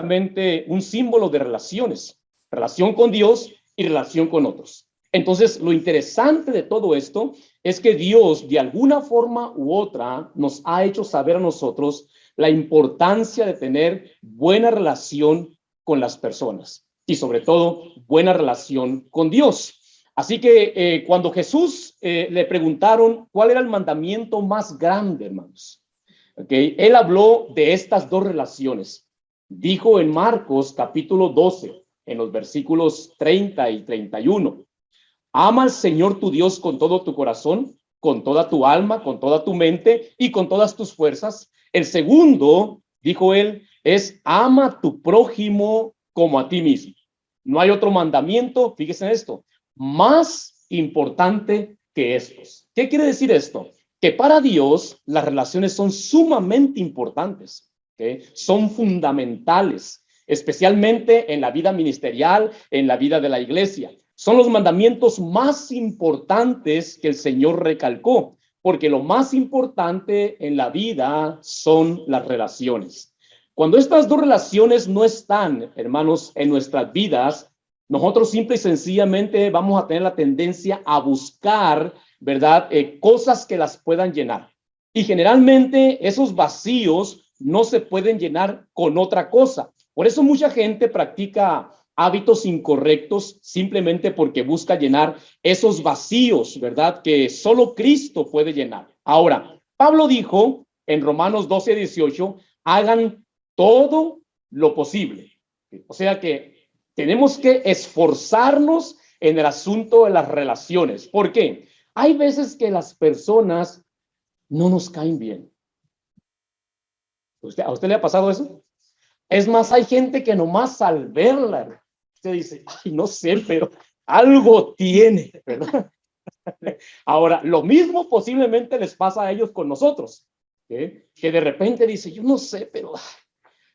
precisamente un símbolo de relaciones, relación con Dios y relación con otros. Entonces, lo interesante de todo esto es que Dios, de alguna forma u otra, nos ha hecho saber a nosotros la importancia de tener buena relación con las personas y sobre todo buena relación con Dios. Así que cuando Jesús le preguntaron cuál era el mandamiento más grande, hermanos, él habló de estas dos relaciones. Dijo en Marcos capítulo 12, en los versículos 30 y 31, ama al Señor tu Dios con todo tu corazón, con toda tu alma, con toda tu mente y con todas tus fuerzas. El segundo, dijo él, es ama a tu prójimo como a ti mismo. No hay otro mandamiento, fíjese en esto, más importante que estos. ¿Qué quiere decir esto? Que para Dios las relaciones son sumamente importantes, ¿okay? Son fundamentales, especialmente en la vida ministerial, en la vida de la iglesia. Son los mandamientos más importantes que el Señor recalcó, porque lo más importante en la vida son las relaciones. Cuando estas dos relaciones no están, hermanos, en nuestras vidas, nosotros simple y sencillamente vamos a tener la tendencia a buscar, ¿verdad? Cosas que las puedan llenar. Y generalmente esos vacíos no se pueden llenar con otra cosa. Por eso mucha gente practica hábitos incorrectos simplemente porque busca llenar esos vacíos, ¿verdad? Que solo Cristo puede llenar. Ahora, Pablo dijo en Romanos 12:18, hagan todo lo posible. O sea que tenemos que esforzarnos en el asunto de las relaciones. ¿Por qué? Hay veces que las personas no nos caen bien. ¿A usted le ha pasado eso? Es más, hay gente que nomás al verla, usted dice, ay, no sé, pero algo tiene, ¿verdad? Ahora, lo mismo posiblemente les pasa a ellos con nosotros, ¿eh? Que de repente dice, yo no sé, pero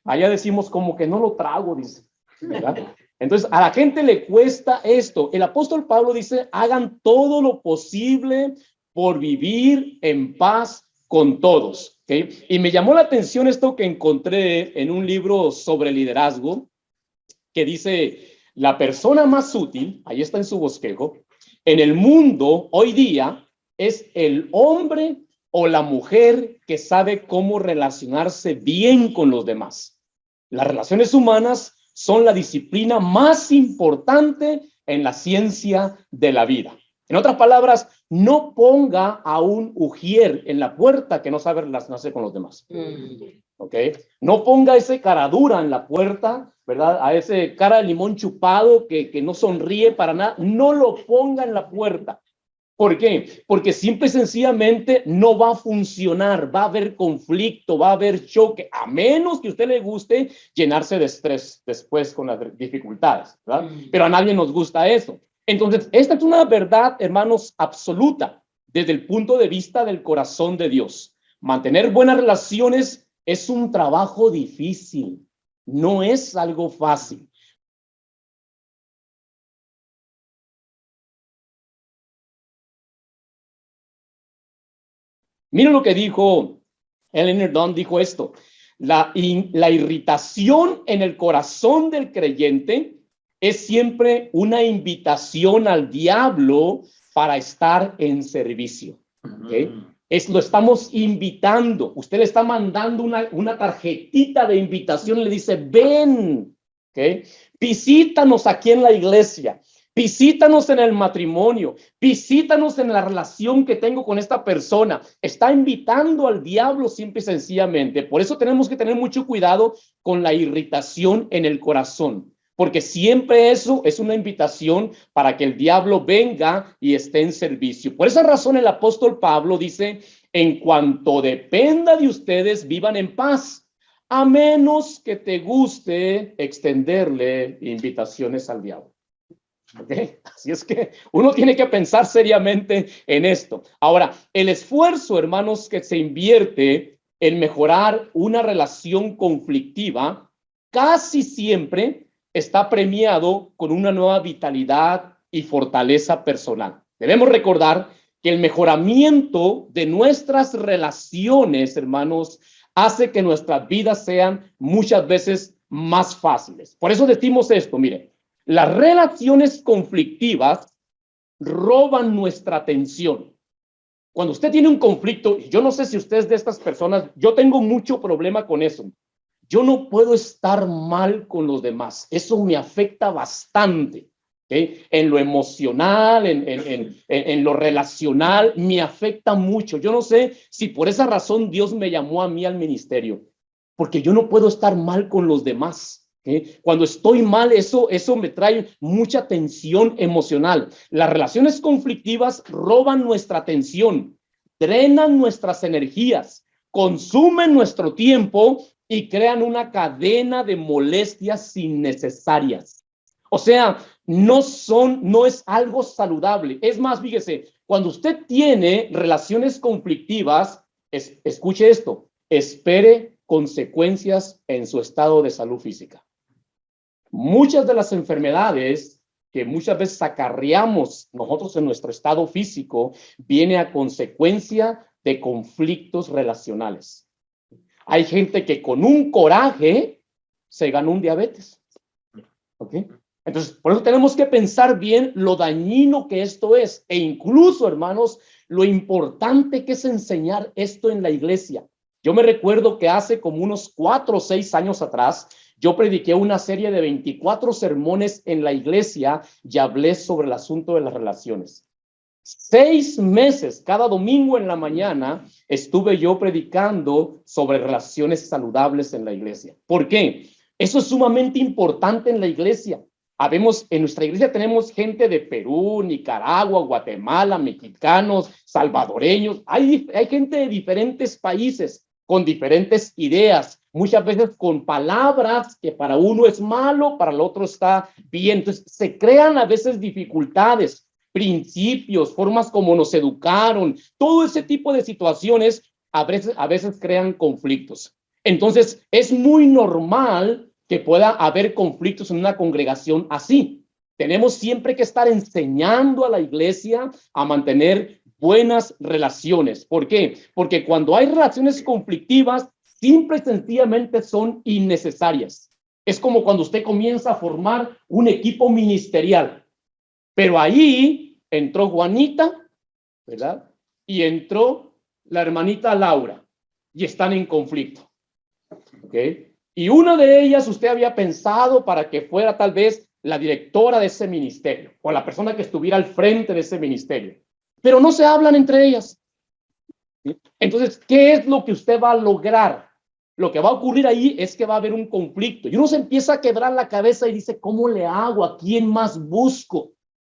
allá decimos como que no lo trago, dice, ¿verdad? Entonces, a la gente le cuesta esto. El apóstol Pablo dice, hagan todo lo posible por vivir en paz con todos, ¿okay? Y me llamó la atención esto que encontré en un libro sobre liderazgo, que dice, la persona más útil, ahí está en su bosquejo, en el mundo hoy día es el hombre o la mujer que sabe cómo relacionarse bien con los demás. Las relaciones humanas son la disciplina más importante en la ciencia de la vida. En otras palabras, no ponga a un ujier en la puerta que no sabe relacionarse con los demás. ¿Ok? No ponga ese cara dura en la puerta, ¿verdad? A ese cara de limón chupado que no sonríe para nada. No lo ponga en la puerta. ¿Por qué? Porque simple y sencillamente no va a funcionar, va a haber conflicto, va a haber choque, a menos que a usted le guste llenarse de estrés después con las dificultades, ¿verdad? Pero a nadie nos gusta eso. Entonces, esta es una verdad, hermanos, absoluta desde el punto de vista del corazón de Dios. Mantener buenas relaciones es un trabajo difícil, no es algo fácil. Miren lo que dijo Eleanor Dunn, dijo esto, la irritación en el corazón del creyente es siempre una invitación al diablo para estar en servicio. ¿Okay? Lo estamos invitando, usted le está mandando una tarjetita de invitación, le dice, ven, ¿okay? Visítanos aquí en la iglesia. Visítanos en el matrimonio, visítanos en la relación que tengo con esta persona. Está invitando al diablo simple y sencillamente. Por eso tenemos que tener mucho cuidado con la irritación en el corazón, porque siempre eso es una invitación para que el diablo venga y esté en servicio. Por esa razón el apóstol Pablo dice, en cuanto dependa de ustedes, vivan en paz, a menos que te guste extenderle invitaciones al diablo. ¿Okay? Así es que uno tiene que pensar seriamente en esto. Ahora, el esfuerzo, hermanos, que se invierte en mejorar una relación conflictiva, casi siempre está premiado con una nueva vitalidad y fortaleza personal. Debemos recordar que el mejoramiento de nuestras relaciones, hermanos, hace que nuestras vidas sean muchas veces más fáciles. Por eso decimos esto, mire, las relaciones conflictivas roban nuestra atención. Cuando usted tiene un conflicto, yo no sé si usted es de estas personas, yo tengo mucho problema con eso. Yo no puedo estar mal con los demás. Eso me afecta bastante. ¿Okay? En lo emocional, en lo relacional, me afecta mucho. Yo no sé si por esa razón Dios me llamó a mí al ministerio, porque yo no puedo estar mal con los demás. ¿Okay? Cuando estoy mal, eso me trae mucha tensión emocional. Las relaciones conflictivas roban nuestra atención, drenan nuestras energías, consumen nuestro tiempo y crean una cadena de molestias innecesarias. O sea, no es algo saludable. Es más, fíjese, cuando usted tiene relaciones conflictivas, escuche esto, espere consecuencias en su estado de salud física. Muchas de las enfermedades que muchas veces acarreamos nosotros en nuestro estado físico viene a consecuencia de conflictos relacionales. Hay gente que con un coraje se ganó un diabetes. ¿Ok? Entonces, por eso tenemos que pensar bien lo dañino que esto es. E incluso, hermanos, lo importante que es enseñar esto en la iglesia. Yo me recuerdo que hace como unos 4 o 6 años atrás, yo prediqué una serie de 24 sermones en la iglesia y hablé sobre el asunto de las relaciones. 6 meses, cada domingo en la mañana, estuve yo predicando sobre relaciones saludables en la iglesia. ¿Por qué? Eso es sumamente importante en la iglesia. En nuestra iglesia tenemos gente de Perú, Nicaragua, Guatemala, mexicanos, salvadoreños. Hay gente de diferentes países con diferentes ideas, muchas veces con palabras que para uno es malo, para el otro está bien. Entonces se crean a veces dificultades, principios, formas como nos educaron, todo ese tipo de situaciones a veces crean conflictos. Entonces, es muy normal que pueda haber conflictos en una congregación así. Tenemos siempre que estar enseñando a la iglesia a mantener buenas relaciones. ¿Por qué? Porque cuando hay relaciones conflictivas, simple y sencillamente son innecesarias. Es como cuando usted comienza a formar un equipo ministerial. Pero ahí entró Juanita, ¿verdad? Y entró la hermanita Laura y están en conflicto. ¿Ok? Y una de ellas usted había pensado para que fuera tal vez la directora de ese ministerio o la persona que estuviera al frente de ese ministerio. Pero no se hablan entre ellas. ¿Sí? Entonces, ¿qué es lo que usted va a lograr? Lo que va a ocurrir ahí es que va a haber un conflicto y uno se empieza a quebrar la cabeza y dice, ¿cómo le hago? ¿A quién más busco?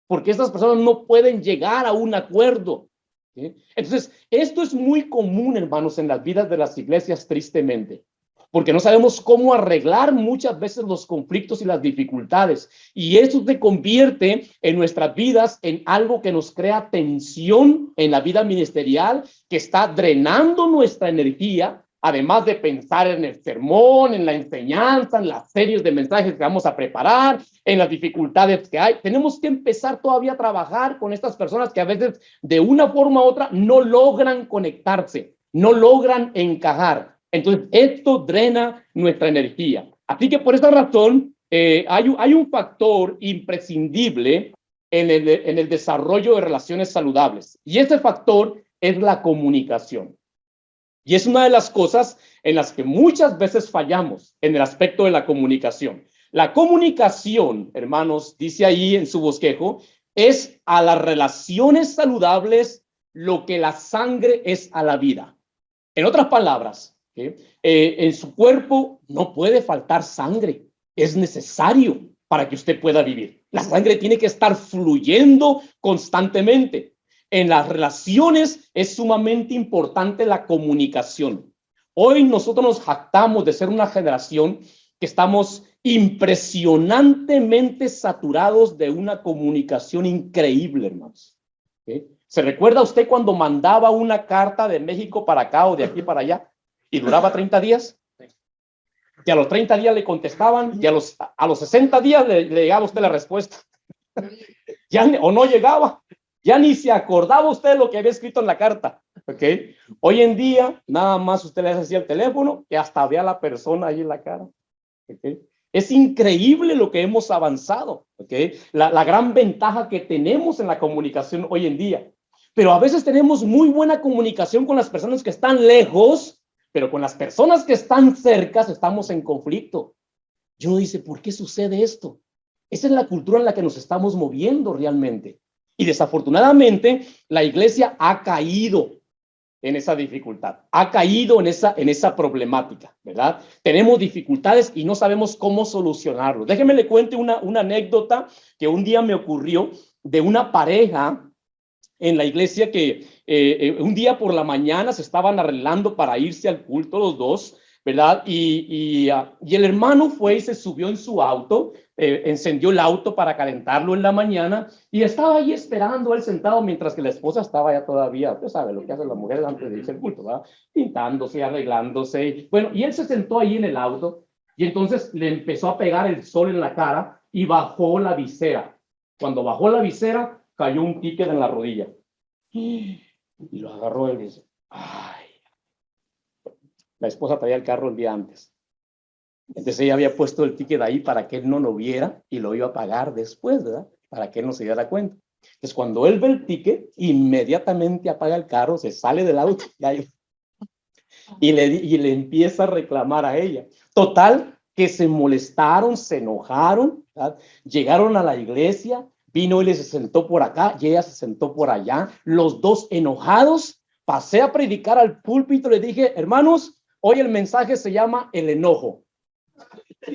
Porque estas personas no pueden llegar a un acuerdo. ¿Sí? Entonces, esto es muy común, hermanos, en las vidas de las iglesias, tristemente, porque no sabemos cómo arreglar muchas veces los conflictos y las dificultades. Y eso se convierte en nuestras vidas en algo que nos crea tensión en la vida ministerial, que está drenando nuestra energía, además de pensar en el sermón, en la enseñanza, en las series de mensajes que vamos a preparar, en las dificultades que hay. Tenemos que empezar todavía a trabajar con estas personas que a veces de una forma u otra no logran conectarse, no logran encajar. Entonces, esto drena nuestra energía. Así que por esta razón, hay un factor imprescindible en el desarrollo de relaciones saludables. Y ese factor es la comunicación. Y es una de las cosas en las que muchas veces fallamos en el aspecto de la comunicación. La comunicación, hermanos, dice ahí en su bosquejo, es a las relaciones saludables lo que la sangre es a la vida. En otras palabras, ¿sí? En su cuerpo no puede faltar sangre. Es necesario para que usted pueda vivir. La sangre tiene que estar fluyendo constantemente. En las relaciones es sumamente importante la comunicación. Hoy nosotros nos jactamos de ser una generación que estamos impresionantemente saturados de una comunicación increíble, hermanos. ¿Sí? ¿Se recuerda usted cuando mandaba una carta de México para acá o de aquí para allá y duraba 30 días? Y a los 30 días le contestaban y a los 60 días le llegaba a usted la respuesta. Ya, o no llegaba. Ya ni se acordaba usted lo que había escrito en la carta. ¿Okay? Hoy en día, nada más usted le hace así al teléfono y hasta ve a la persona ahí en la cara. ¿ok? Es increíble lo que hemos avanzado, ¿ok? La gran ventaja que tenemos en la comunicación hoy en día. Pero a veces tenemos muy buena comunicación con las personas que están lejos, pero con las personas que están cerca estamos en conflicto. Y uno dice, ¿por qué sucede esto? Esa es la cultura en la que nos estamos moviendo realmente. Y desafortunadamente, la iglesia ha caído en esa dificultad, ha caído en esa problemática, ¿verdad? Tenemos dificultades y no sabemos cómo solucionarlo. Déjeme le cuente una anécdota que un día me ocurrió de una pareja en la iglesia que un día por la mañana se estaban arreglando para irse al culto los dos, ¿verdad? Y el hermano fue y se subió en su auto, encendió el auto para calentarlo en la mañana y estaba ahí esperando él sentado mientras que la esposa estaba ya todavía, usted sabe lo que hacen las mujeres antes de irse al culto, ¿verdad? Pintándose, arreglándose. Bueno, y él se sentó ahí en el auto y entonces le empezó a pegar el sol en la cara y bajó la visera. Cuando bajó la visera, cayó un ticket en la rodilla. Y lo agarró él y dice, ay, la esposa traía el carro el día antes. Entonces ella había puesto el ticket ahí para que él no lo viera y lo iba a pagar después, ¿verdad? Para que él no se diera cuenta. Entonces cuando él ve el ticket, inmediatamente apaga el carro, se sale del auto y le empieza a reclamar a ella. Total, que se molestaron, se enojaron, ¿verdad? Llegaron a la iglesia, vino y se sentó por acá y ella se sentó por allá, los dos enojados. Pasé a predicar al púlpito, le dije, hermanos, hoy el mensaje se llama el enojo.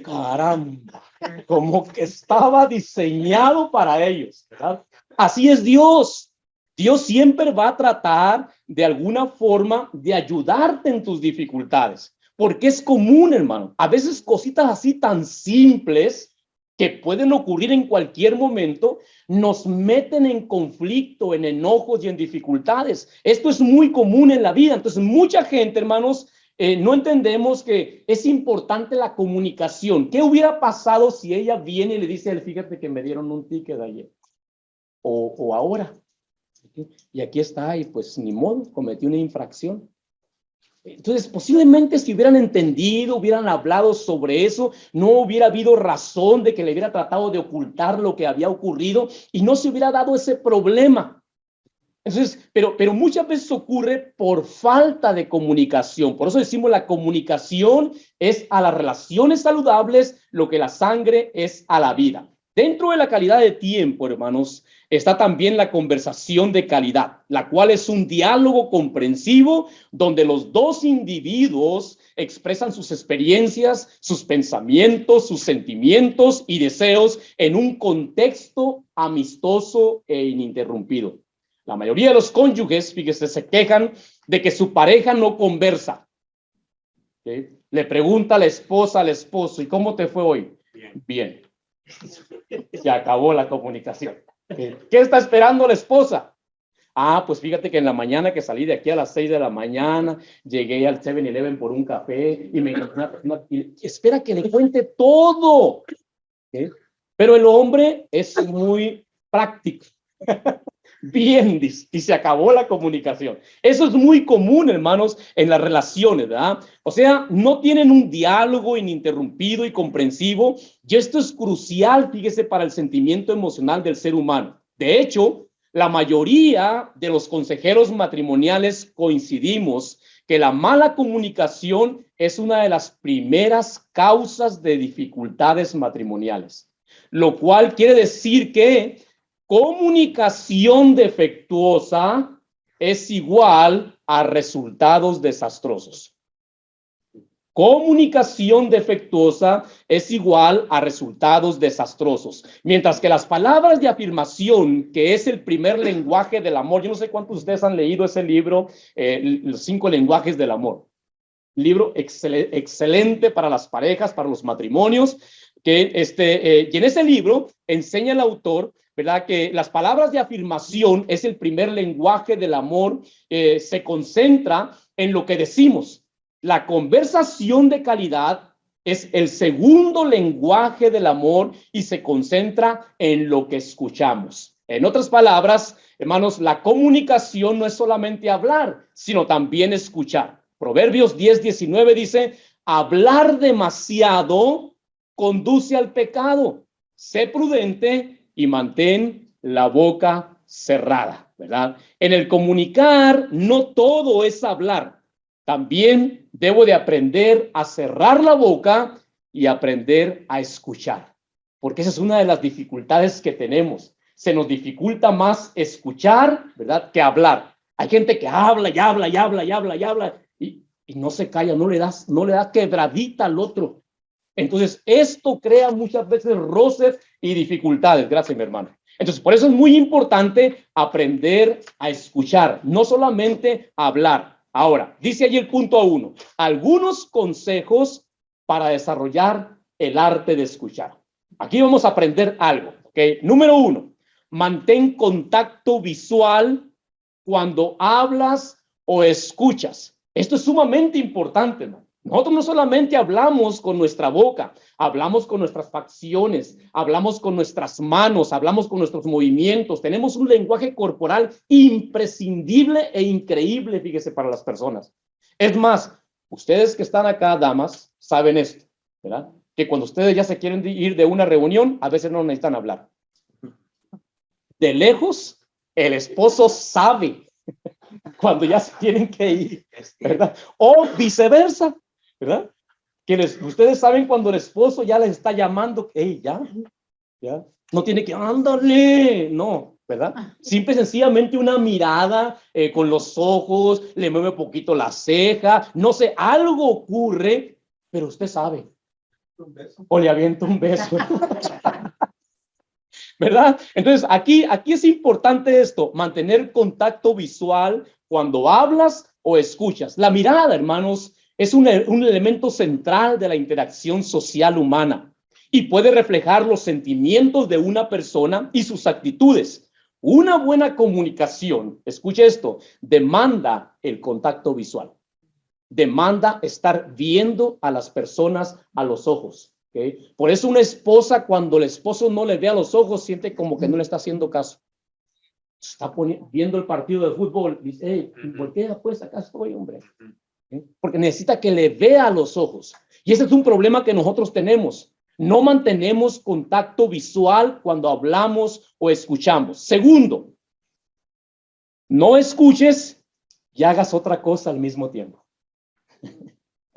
Caramba, como que estaba diseñado para ellos, ¿verdad? Así es Dios. Dios siempre va a tratar de alguna forma de ayudarte en tus dificultades, porque es común, hermano. A veces cositas así tan simples que pueden ocurrir en cualquier momento nos meten en conflicto, en enojos y en dificultades. Esto es muy común en la vida. Entonces, mucha gente, hermanos, no entendemos que es importante la comunicación. ¿Qué hubiera pasado si ella viene y le dice a él, fíjate que me dieron un ticket ayer o ahora? Y aquí está, y pues ni modo, cometí una infracción. Entonces, posiblemente si hubieran entendido, hubieran hablado sobre eso, no hubiera habido razón de que le hubiera tratado de ocultar lo que había ocurrido y no se hubiera dado ese problema. Entonces, pero muchas veces ocurre por falta de comunicación. Por eso decimos la comunicación es a las relaciones saludables lo que la sangre es a la vida. Dentro de la calidad de tiempo, hermanos, está también la conversación de calidad, la cual es un diálogo comprensivo donde los dos individuos expresan sus experiencias, sus pensamientos, sus sentimientos y deseos en un contexto amistoso e ininterrumpido. La mayoría de los cónyuges, fíjese, se quejan de que su pareja no conversa. ¿Sí? Le pregunta a la esposa al esposo, ¿y cómo te fue hoy? Bien. Bien. Se acabó la comunicación. ¿Qué está esperando la esposa? Ah, pues fíjate que en la mañana que salí de aquí a las 6 de la mañana, llegué al 7-Eleven por un café y me encontré una persona y espera que le cuente todo. ¿Sí? Pero el hombre es muy práctico. Bien, y se acabó la comunicación. Eso es muy común, hermanos, en las relaciones, ¿verdad? O sea, no tienen un diálogo ininterrumpido y comprensivo, y esto es crucial, fíjese, para el sentimiento emocional del ser humano. De hecho, la mayoría de los consejeros matrimoniales coincidimos que la mala comunicación es una de las primeras causas de dificultades matrimoniales, lo cual quiere decir que comunicación defectuosa es igual a resultados desastrosos. Comunicación defectuosa es igual a resultados desastrosos. Mientras que las palabras de afirmación, que es el primer lenguaje del amor, yo no sé cuántos de ustedes han leído ese libro, Los 5 lenguajes del amor. Libro excelente para las parejas, para los matrimonios, que y en ese libro enseña el autor, ¿verdad?, que las palabras de afirmación es el primer lenguaje del amor, se concentra en lo que decimos. La conversación de calidad es el segundo lenguaje del amor y se concentra en lo que escuchamos. En otras palabras, hermanos, la comunicación no es solamente hablar, sino también escuchar. Proverbios 10:19 dice, hablar demasiado conduce al pecado. Sé prudente y mantén la boca cerrada, ¿verdad? En el comunicar, no todo es hablar. También debo de aprender a cerrar la boca y aprender a escuchar, porque esa es una de las dificultades que tenemos. Se nos dificulta más escuchar, ¿verdad?, que hablar. Hay gente que habla y habla y habla y habla y habla y no se calla, no le da quebradita al otro. Entonces, esto crea muchas veces roces y dificultades. Gracias, mi hermano. Entonces, por eso es muy importante aprender a escuchar, no solamente hablar. Ahora, dice allí el punto 1, algunos consejos para desarrollar el arte de escuchar. Aquí vamos a aprender algo, ¿ok? Número 1, mantén contacto visual cuando hablas o escuchas. Esto es sumamente importante, ¿no? Nosotros no solamente hablamos con nuestra boca, hablamos con nuestras facciones, hablamos con nuestras manos, hablamos con nuestros movimientos. Tenemos un lenguaje corporal imprescindible e increíble, fíjese, para las personas. Es más, ustedes que están acá, damas, saben esto, ¿verdad? Que cuando ustedes ya se quieren ir de una reunión, a veces no necesitan hablar. De lejos, el esposo sabe cuando ya se tienen que ir, ¿verdad? O viceversa, ¿verdad? Ustedes saben cuando el esposo ya les está llamando, hey, ya, no tiene que, ándale, no, ¿verdad? Simple y sencillamente una mirada con los ojos, le mueve un poquito la ceja, no sé, algo ocurre, pero usted sabe. O le avienta un beso. ¿Verdad? Entonces, aquí es importante esto, mantener contacto visual cuando hablas o escuchas. La mirada, hermanos, es un elemento central de la interacción social humana y puede reflejar los sentimientos de una persona y sus actitudes. Una buena comunicación, escuche esto, demanda el contacto visual. Demanda estar viendo a las personas a los ojos. ¿Okay? Por eso una esposa, cuando el esposo no le ve a los ojos, siente como que no le está haciendo caso. Está viendo el partido de fútbol, dice, hey, voltea pues, acá estoy, hombre. ¿Okay? Porque necesita que le vea a los ojos. Y ese es un problema que nosotros tenemos. No mantenemos contacto visual cuando hablamos o escuchamos. Segundo, no escuches y hagas otra cosa al mismo tiempo.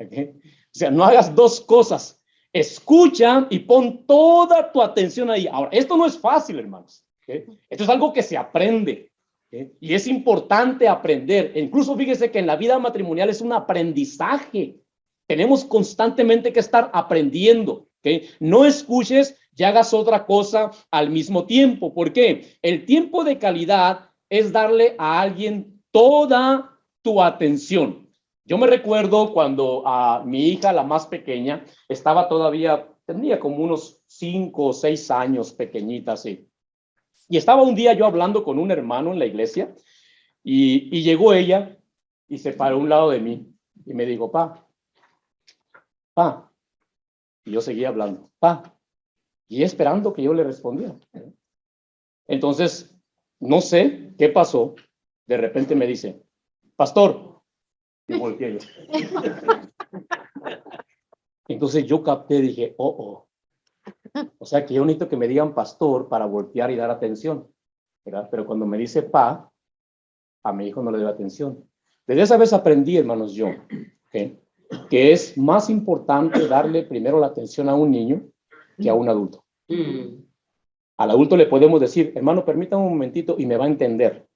¿Okay? O sea, no hagas dos cosas. Escucha y pon toda tu atención ahí. Ahora, esto no es fácil, hermanos. ¿Okay? Esto es algo que se aprende. ¿Okay? Y es importante aprender. Incluso fíjese que en la vida matrimonial es un aprendizaje. Tenemos constantemente que estar aprendiendo. ¿Okay? No escuches y hagas otra cosa al mismo tiempo. ¿Por qué? El tiempo de calidad es darle a alguien toda tu atención. Yo me recuerdo cuando a mi hija, la más pequeña, estaba todavía, tenía como unos 5 o 6 años, pequeñita así. Y estaba un día yo hablando con un hermano en la iglesia y llegó ella y se paró a un lado de mí y me dijo, pa. Y yo seguía hablando, pa. Y esperando que yo le respondiera. Entonces, no sé qué pasó. De repente me dice, pastor. Y volteé yo. Entonces yo capté, dije, O sea que yo necesito que me digan pastor para voltear y dar atención, ¿verdad? Pero cuando me dice pa, a mi hijo no le doy atención. Desde esa vez aprendí, hermanos, yo, ¿okay? Que es más importante darle primero la atención a un niño que a un adulto. Al adulto le podemos decir, hermano, permítame un momentito y me va a entender.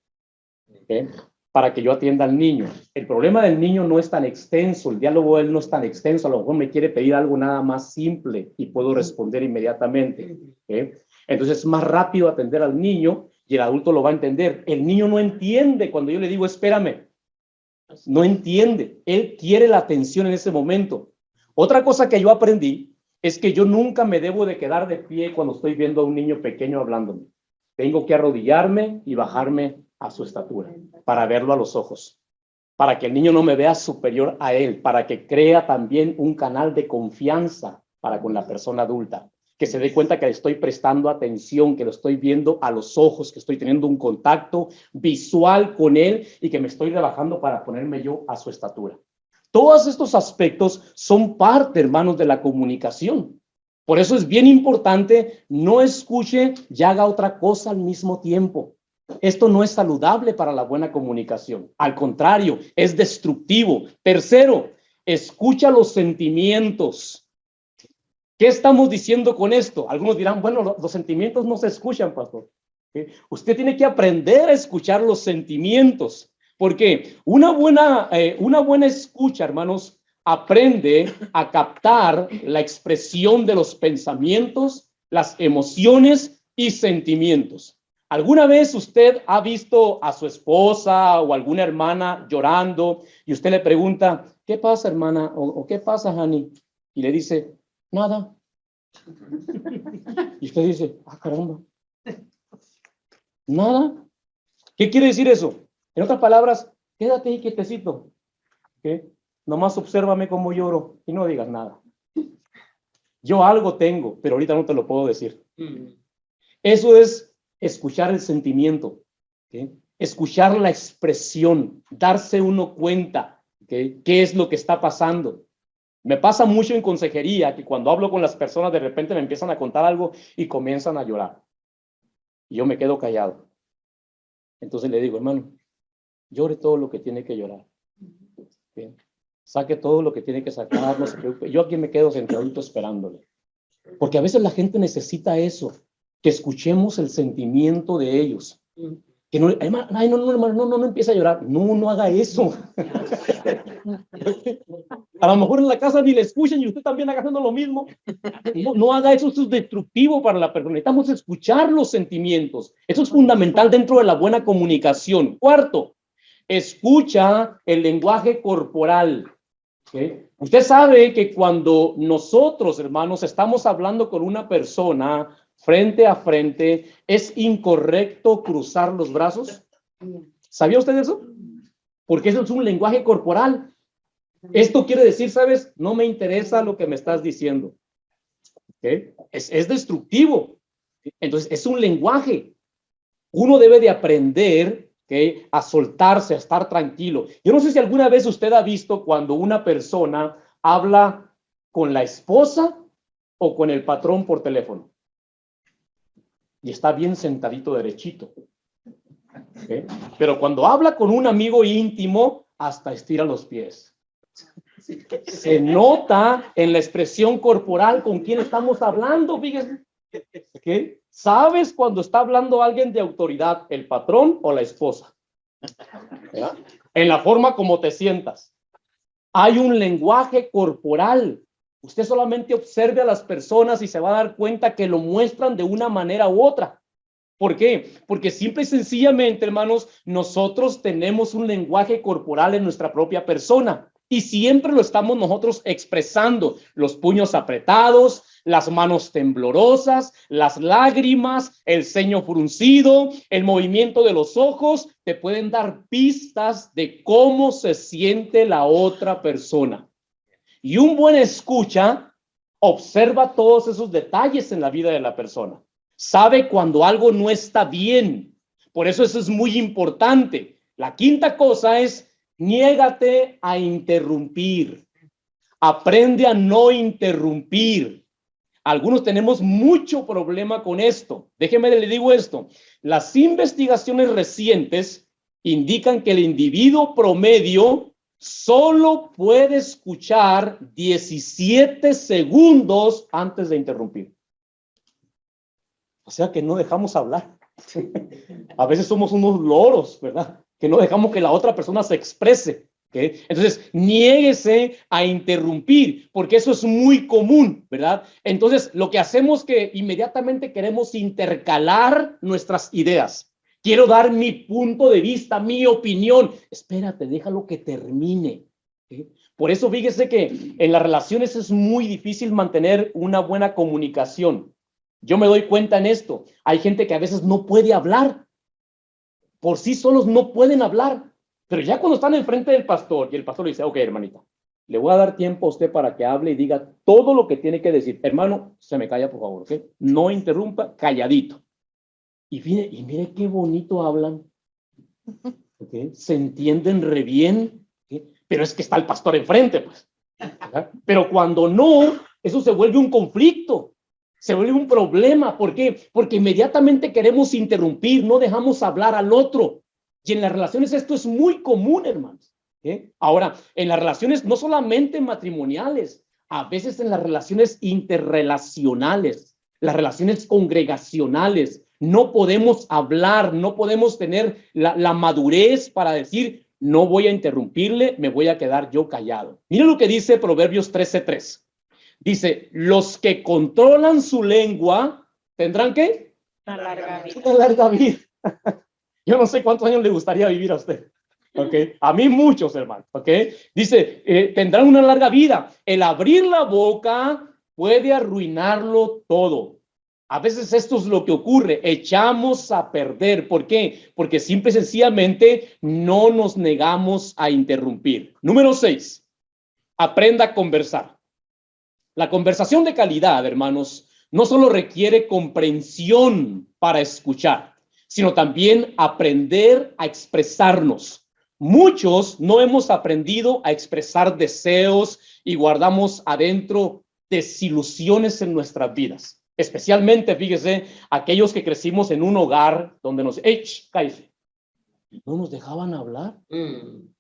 ¿Okay? Para que yo atienda al niño. El problema del niño no es tan extenso, el diálogo él no es tan extenso, a lo mejor me quiere pedir algo nada más simple y puedo responder inmediatamente. ¿Okay? Entonces es más rápido atender al niño y el adulto lo va a entender. El niño no entiende cuando yo le digo, espérame. No entiende. Él quiere la atención en ese momento. Otra cosa que yo aprendí es que yo nunca me debo de quedar de pie cuando estoy viendo a un niño pequeño hablándome. Tengo que arrodillarme y bajarme a su estatura para verlo a los ojos, para que el niño no me vea superior a él, para que crea también un canal de confianza para con la persona adulta, que se dé cuenta que le estoy prestando atención, que lo estoy viendo a los ojos, que estoy teniendo un contacto visual con él y que me estoy rebajando para ponerme yo a su estatura. Todos estos aspectos son parte, hermanos, de la comunicación. Por eso es bien importante, no escuche y haga otra cosa al mismo tiempo. Esto no es saludable para la buena comunicación. Al contrario, es destructivo. Tercero, escucha los sentimientos. ¿Qué estamos diciendo con esto? Algunos dirán, bueno, los sentimientos no se escuchan, pastor. ¿Sí? Usted tiene que aprender a escuchar los sentimientos. Porque una buena escucha, hermanos, aprende a captar la expresión de los pensamientos, las emociones y sentimientos. ¿Alguna vez usted ha visto a su esposa o alguna hermana llorando y usted le pregunta, ¿qué pasa, hermana? O ¿qué pasa, honey? Y le dice, nada. Y usted dice, ah, caramba. Nada. ¿Qué quiere decir eso? En otras palabras, quédate ahí quietecito. ¿Okay? Nomás obsérvame cómo lloro y no digas nada. Yo algo tengo, pero ahorita no te lo puedo decir. Eso es escuchar el sentimiento, ¿okay? Escuchar la expresión, darse uno cuenta, ¿okay? ¿Qué es lo que está pasando? Me pasa mucho en consejería que cuando hablo con las personas de repente me empiezan a contar algo y comienzan a llorar. Y yo me quedo callado. Entonces le digo, hermano, llore todo lo que tiene que llorar. ¿Okay? Saque todo lo que tiene que sacar, no se preocupe. Yo aquí me quedo sentadito esperándole. Porque a veces la gente necesita eso, que escuchemos el sentimiento de ellos. Que no, ay, no empiece a llorar. No haga eso. A lo mejor en la casa ni le escuchan y usted también haga haciendo lo mismo. No haga eso, eso es destructivo para la persona. Necesitamos escuchar los sentimientos. Eso es fundamental dentro de la buena comunicación. Cuarto, escucha el lenguaje corporal. ¿Okay? Usted sabe que cuando nosotros, hermanos, estamos hablando con una persona frente a frente, ¿es incorrecto cruzar los brazos? ¿Sabía usted eso? Porque eso es un lenguaje corporal. Esto quiere decir, ¿sabes? No me interesa lo que me estás diciendo. ¿Okay? Es destructivo. Entonces, es un lenguaje. Uno debe de aprender, ¿okay?, a soltarse, a estar tranquilo. Yo no sé si alguna vez usted ha visto cuando una persona habla con la esposa o con el patrón por teléfono. Y está bien sentadito derechito. ¿Okay? Pero cuando habla con un amigo íntimo, hasta estira los pies. Se nota en la expresión corporal con quién estamos hablando, fíjese. ¿Okay? ¿Sabes cuando está hablando alguien de autoridad, el patrón o la esposa? ¿Verdad? En la forma como te sientas. Hay un lenguaje corporal. Usted solamente observe a las personas y se va a dar cuenta que lo muestran de una manera u otra. ¿Por qué? Porque simple y sencillamente, hermanos, nosotros tenemos un lenguaje corporal en nuestra propia persona y siempre lo estamos nosotros expresando. Los puños apretados, las manos temblorosas, las lágrimas, el ceño fruncido, el movimiento de los ojos, te pueden dar pistas de cómo se siente la otra persona. Y un buen escucha observa todos esos detalles en la vida de la persona. Sabe cuando algo no está bien. Por eso es muy importante. La quinta cosa es, niégate a interrumpir. Aprende a no interrumpir. Algunos tenemos mucho problema con esto. Déjeme le digo esto. Las investigaciones recientes indican que el individuo promedio solo puede escuchar 17 segundos antes de interrumpir. O sea que no dejamos hablar. A veces somos unos loros, ¿verdad? Que no dejamos que la otra persona se exprese. ¿Okay? Entonces, niéguese a interrumpir, porque eso es muy común, ¿verdad? Entonces, lo que hacemos es que inmediatamente queremos intercalar nuestras ideas. Quiero dar mi punto de vista, mi opinión. Espérate, déjalo que termine. ¿Okay? Por eso, fíjese que en las relaciones es muy difícil mantener una buena comunicación. Yo me doy cuenta en esto. Hay gente que a veces no puede hablar. Por sí solos no pueden hablar. Pero ya cuando están enfrente del pastor y el pastor le dice, ok, hermanita, le voy a dar tiempo a usted para que hable y diga todo lo que tiene que decir. Hermano, se me calla, por favor, ¿ok? No interrumpa, calladito. Y mire qué bonito hablan. ¿Okay? Se entienden re bien. ¿Okay? Pero es que está el pastor enfrente, pues. ¿Verdad? Pero cuando no, eso se vuelve un conflicto. Se vuelve un problema. ¿Por qué? Porque inmediatamente queremos interrumpir, no dejamos hablar al otro. Y en las relaciones esto es muy común, hermanos. Ahora, en las relaciones no solamente matrimoniales, a veces en las relaciones interrelacionales, las relaciones congregacionales, no podemos hablar, no podemos tener la madurez para decir, no voy a interrumpirle, me voy a quedar yo callado. Miren lo que dice Proverbios 13:3. Dice, los que controlan su lengua, ¿tendrán qué? Una larga vida. Una larga vida. Yo no sé cuántos años le gustaría vivir a usted. ¿Ok? A mí muchos, hermano. ¿Ok? Dice, tendrán una larga vida. El abrir la boca puede arruinarlo todo. A veces esto es lo que ocurre. Echamos a perder. ¿Por qué? Porque simple y sencillamente no nos negamos a interrumpir. Número 6. Aprenda a conversar. La conversación de calidad, hermanos, no solo requiere comprensión para escuchar, sino también aprender a expresarnos. Muchos no hemos aprendido a expresar deseos y guardamos adentro desilusiones en nuestras vidas. Especialmente, fíjese, aquellos que crecimos en un hogar donde nos, cállese, no nos dejaban hablar.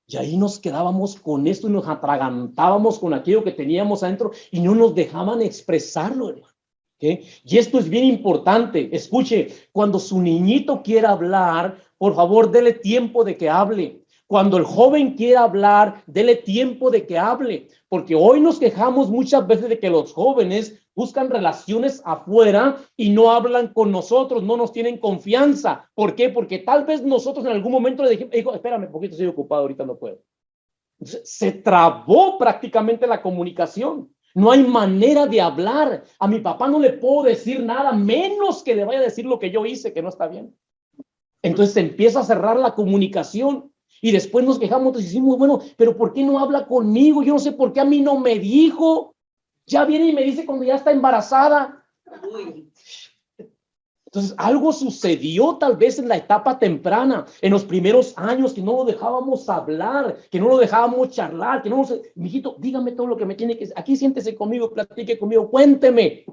Y ahí nos quedábamos con esto y nos atragantábamos con aquello que teníamos adentro y no nos dejaban expresarlo, hermano. ¿Okay? Y esto es bien importante. Escuche, cuando su niñito quiera hablar, por favor, dele tiempo de que hable. Cuando el joven quiera hablar, dele tiempo de que hable. Porque hoy nos quejamos muchas veces de que los jóvenes buscan relaciones afuera y no hablan con nosotros, no nos tienen confianza. ¿Por qué? Porque tal vez nosotros en algún momento le dijimos, espérame un poquito, estoy ocupado, ahorita no puedo. Entonces, se trabó prácticamente la comunicación. No hay manera de hablar. A mi papá no le puedo decir nada, menos que le vaya a decir lo que yo hice, que no está bien. Entonces se empieza a cerrar la comunicación. Y después nos quejamos y decimos, bueno, pero ¿por qué no habla conmigo? Yo no sé por qué a mí no me dijo. Ya viene y me dice cuando ya está embarazada. Uy. Entonces, algo sucedió tal vez en la etapa temprana, en los primeros años, que no lo dejábamos hablar, que no lo dejábamos charlar, que no nos... Mijito, dígame todo lo que me tiene que decir. Aquí siéntese conmigo, platique conmigo, cuénteme.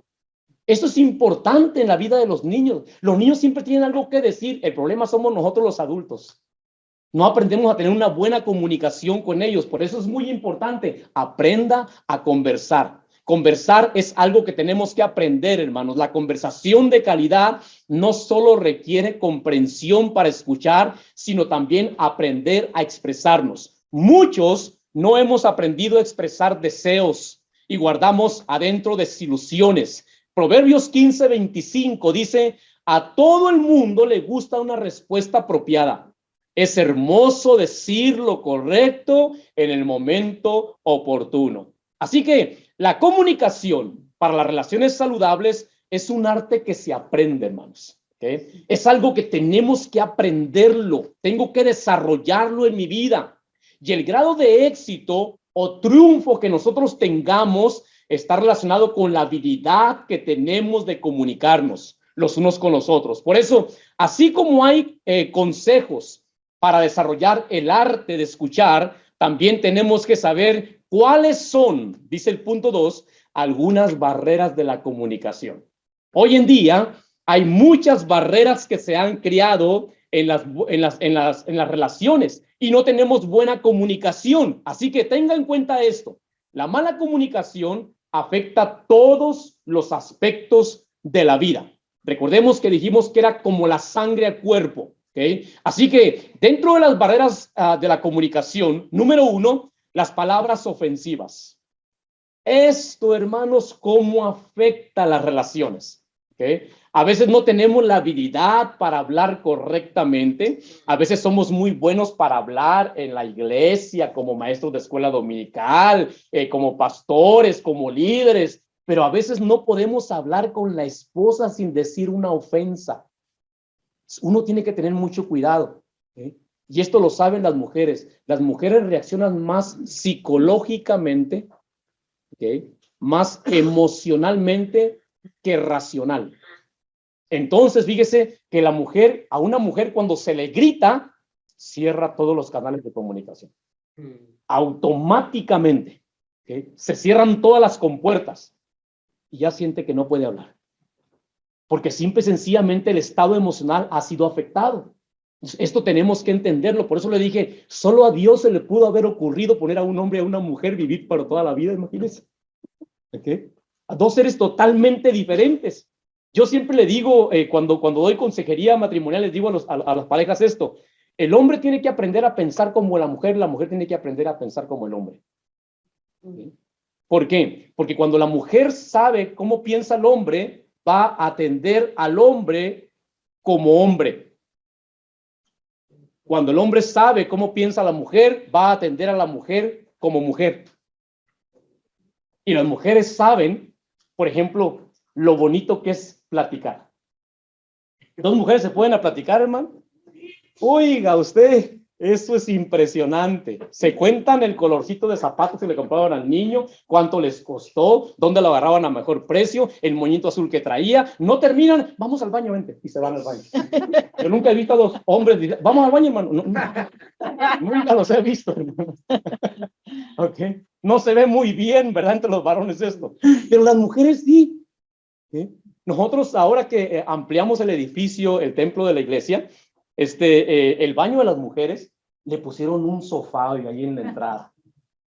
Esto es importante en la vida de los niños. Los niños siempre tienen algo que decir. El problema somos nosotros los adultos. No aprendemos a tener una buena comunicación con ellos. Por eso es muy importante. Aprenda a conversar. Conversar es algo que tenemos que aprender, hermanos. La conversación de calidad no solo requiere comprensión para escuchar, sino también aprender a expresarnos. Muchos no hemos aprendido a expresar deseos y guardamos adentro desilusiones. Proverbios 15:25 dice, a todo el mundo le gusta una respuesta apropiada. Es hermoso decir lo correcto en el momento oportuno. Así que la comunicación para las relaciones saludables es un arte que se aprende, hermanos. ¿Okay? Es algo que tenemos que aprenderlo, tengo que desarrollarlo en mi vida. Y el grado de éxito o triunfo que nosotros tengamos está relacionado con la habilidad que tenemos de comunicarnos los unos con los otros. Por eso, así como hay consejos para desarrollar el arte de escuchar, también tenemos que saber cuáles son, dice el punto 2, algunas barreras de la comunicación. Hoy en día hay muchas barreras que se han creado en las relaciones y no tenemos buena comunicación. Así que tenga en cuenta esto. La mala comunicación afecta todos los aspectos de la vida. Recordemos que dijimos que era como la sangre al cuerpo. ¿Okay? Así que dentro de las barreras de la comunicación, número 1, las palabras ofensivas. Esto, hermanos, ¿cómo afecta las relaciones? ¿Okay? A veces no tenemos la habilidad para hablar correctamente. A veces somos muy buenos para hablar en la iglesia, como maestros de escuela dominical, como pastores, como líderes, pero a veces no podemos hablar con la esposa sin decir una ofensa. Uno tiene que tener mucho cuidado. Y esto lo saben las mujeres. Las mujeres reaccionan más psicológicamente, más emocionalmente que racional. Entonces, fíjese que a una mujer cuando se le grita, cierra todos los canales de comunicación. Automáticamente. Se cierran todas las compuertas y ya siente que no puede hablar. porque simple y sencillamente el estado emocional ha sido afectado. Esto tenemos que entenderlo. Por eso le dije, solo a Dios se le pudo haber ocurrido poner a un hombre y a una mujer vivir para toda la vida, imagínense. ¿Okay? A dos seres totalmente diferentes. Yo siempre le digo, cuando doy consejería matrimonial, les digo a las parejas esto: el hombre tiene que aprender a pensar como la mujer tiene que aprender a pensar como el hombre. ¿Okay? ¿Por qué? Porque cuando la mujer sabe cómo piensa el hombre, va a atender al hombre como hombre. Cuando el hombre sabe cómo piensa la mujer, va a atender a la mujer como mujer. Y las mujeres saben, por ejemplo, lo bonito que es platicar. ¿Dos mujeres se pueden a platicar, hermano? Oiga, usted, eso es impresionante. Se cuentan el colorcito de zapatos que le compraban al niño, cuánto les costó, dónde lo agarraban a mejor precio, el moñito azul que traía. No terminan, vamos al baño, vente, y se van al baño. Yo nunca he visto a dos hombres, vamos al baño, hermano. No, nunca los he visto, hermano. Okay. No se ve muy bien, ¿verdad? Entre los varones esto. Pero las mujeres sí. ¿Sí? Nosotros ahora que ampliamos el edificio, el templo de la iglesia, el baño de las mujeres le pusieron un sofá ahí en la entrada.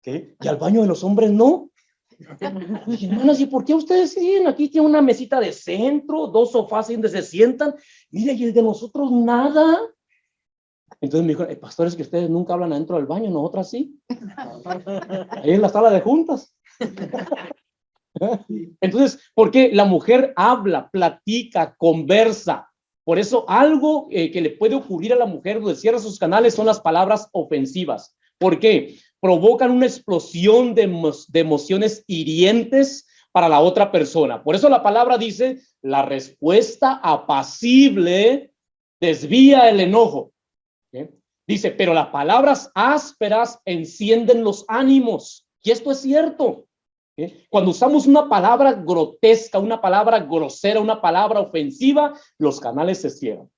¿Okay? Y al baño de los hombres no. Dije, hermanas, ¿y por qué ustedes siguen? Aquí tiene una mesita de centro, dos sofás donde se sientan. Mire, y el de nosotros nada. Entonces me dijo, pastor, es que ustedes nunca hablan adentro del baño, nosotras sí. Ahí en la sala de juntas. Entonces, ¿por qué? La mujer habla, platica, conversa. Por eso algo que le puede ocurrir a la mujer donde cierra sus canales son las palabras ofensivas. ¿Por qué? Provocan una explosión de emociones hirientes para la otra persona. Por eso la palabra dice, la respuesta apacible desvía el enojo. ¿Sí? Dice, pero las palabras ásperas encienden los ánimos. Y esto es cierto. ¿Sí? Cuando usamos una palabra grotesca, una palabra grosera, una palabra ofensiva, los canales se cierran.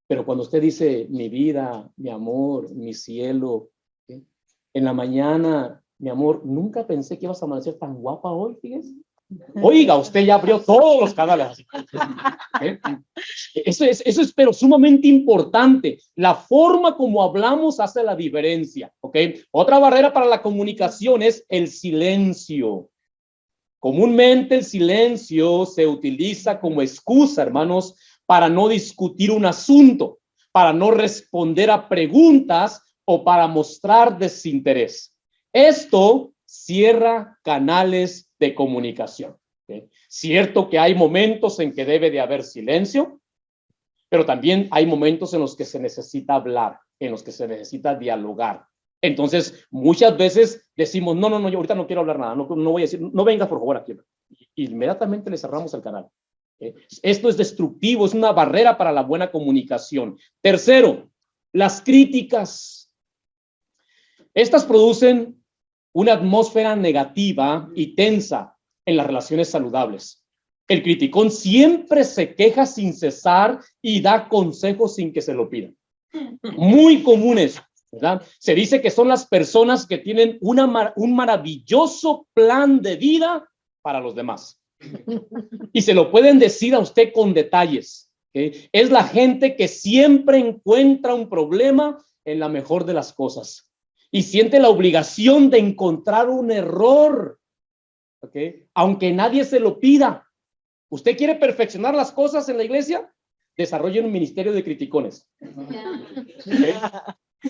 Pero cuando usted dice, mi vida, mi amor, mi cielo, ¿sí? En la mañana, mi amor, nunca pensé que ibas a amanecer tan guapa hoy, fíjese. Oiga, usted ya abrió todos los canales. ¿Eh? Eso es pero sumamente importante. La forma como hablamos hace la diferencia. ¿Ok? Otra barrera para la comunicación es el silencio. Comúnmente el silencio se utiliza como excusa, hermanos, para no discutir un asunto, para no responder a preguntas o para mostrar desinterés. Esto cierra canales de comunicación. ¿Okay? Cierto que hay momentos en que debe de haber silencio, pero también hay momentos en los que se necesita hablar, en los que se necesita dialogar. Entonces, muchas veces decimos, no, yo ahorita no quiero hablar nada, no voy a decir, no vengas por favor aquí. Inmediatamente le cerramos el canal. Esto es destructivo, es una barrera para la buena comunicación. Tercero, las críticas. Estas producen una atmósfera negativa y tensa en las relaciones saludables. El criticón siempre se queja sin cesar y da consejos sin que se lo pidan. Muy comunes, ¿verdad? Se dice que son las personas que tienen un maravilloso plan de vida para los demás. Y se lo pueden decir a usted con detalles. ¿Okay? Es la gente que siempre encuentra un problema en la mejor de las cosas y siente la obligación de encontrar un error, ¿okay? Aunque nadie se lo pida. ¿Usted quiere perfeccionar las cosas en la iglesia? Desarrolle un ministerio de criticones. ¿Okay?